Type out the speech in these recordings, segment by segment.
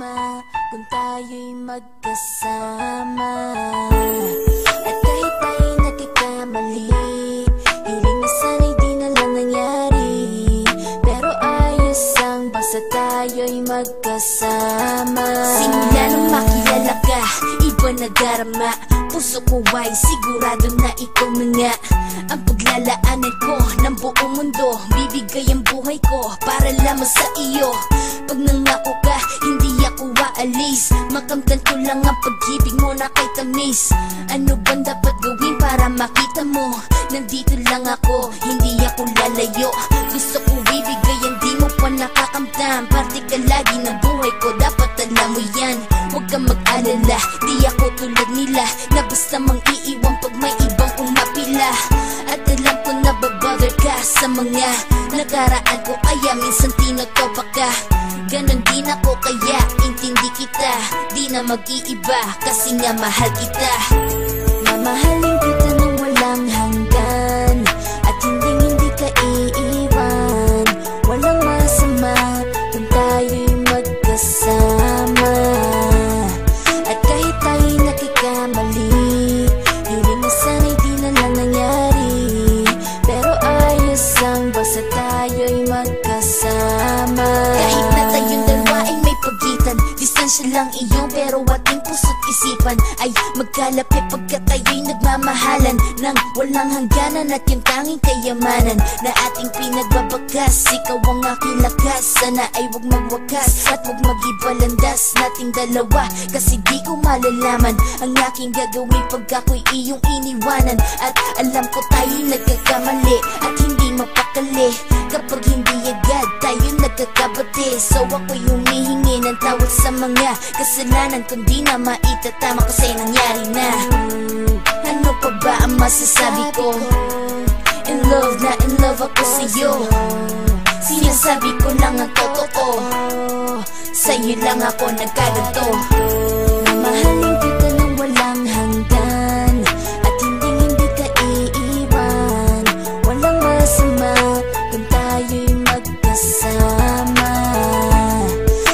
masama kung tayo'y magkasama. At kahit tayo'y nagkakamali, hiling na sana'y di na lang nangyari. Pero ayos ang basta tayo'y magkasama. Simula nang makilala ka, iba na darama. Puso ko ay sigurado na ikaw na nga ang paglalaanan ko ng buong mundo. Bibigay ang buhay ko para lamang sa iyo. Pag nangako ka, hindi ako aalis. Makamtan ko lang ang pag-ibig mo na kay tamis. Ano bang dapat gawin para makita mo? Nandito lang ako, hindi ako lalayo. Gusto ko bibigay ang di mo pa nakakamtam. Parte ka lagi ng buhay ko, dapat alam mo yan. Huwag kang mag-alala, di ako tulad nila na basta mang iiwan pag may ibang umapila. At alam ko na babother ka sa mga nakaraan ko, kaya minsan tinotopak ka. Ganon din ako kaya intindi kita. Di na mag-iiba kasi nga mahal kita. Mamahalin kita nang walang hanggan, at hindi ka iiwan. Walang masama kung tayo'y magkasama. At kahit tayo'y nakikamali, hiling na sana'y di na lang nangyari. Pero ayos ang basta tayo'y magkasama. Kahit na tayong dalawa ay may pagitan, distansya lang iyon pero ating puso't isipan ay magkalapit pagkat tayo'y nagmamahalan ng walang hangganan. At yung tanging kayamanan na ating pinagbabagas, ikaw ang aking lakas. Sana ay huwag magwakas at huwag mag-ibalandas nating dalawa, kasi di ko malalaman ang aking gagawin pag ako'y iyong iniwanan. At alam ko tayo'y nagkakamali at hindi mapakali kapag hindi agad tayo nagkakabati. So ako'y humihingi ng tawad sa mga kasalanan kung di na maitatama kasi nangyari na. Ano pa ba ang masasabi ko? In love na in love ako sa'yo. Sinasabi ko lang ang totoo, sa'yo lang ako nagkaganto. Mamahalin kita nang walang hanggan, at hindi ka iiwan. Walang masama kung tayo'y magkasama.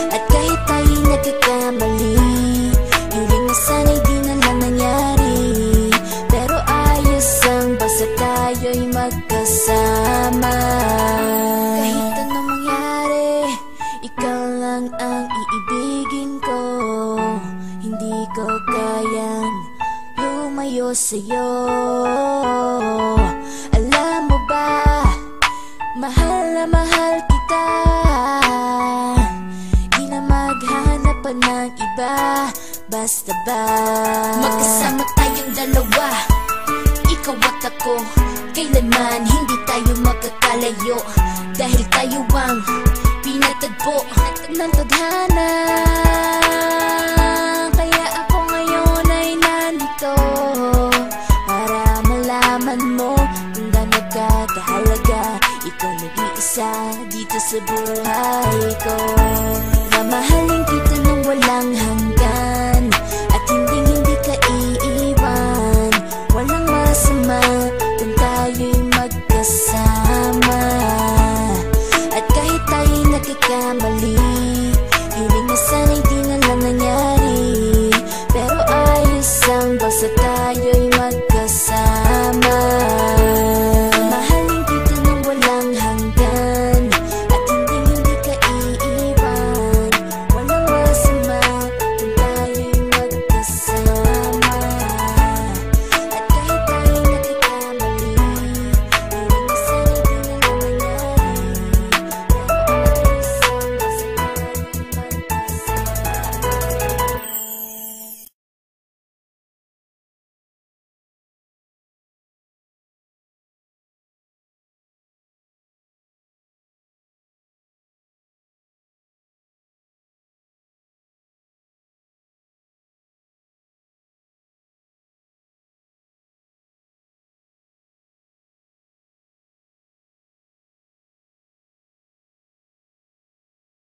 At kahit tayo'y nagkakamali, hiling na sana'y di na lang nangyari. Pero ayos ang basta tayo'y magkasama. Kahit anong mangyari, ikaw lang ang iibigin ko. Hindi ko kayang lumayo sa'yo. Alam mo ba, mahal na mahal kita. Di na maghanap pa ng iba, basta ba magkasama tayong dalawa, ikaw at ako. Kailanman hindi tayo magkakalayo, dahil tayo ang pinatagpo ng tadhana. Kaya ako ngayon ay nandito para malaman mo kung gaano ka kahalaga. Ikaw nag-iisa dito sa buhay ko. Mamahalin kita nang walang hanggan,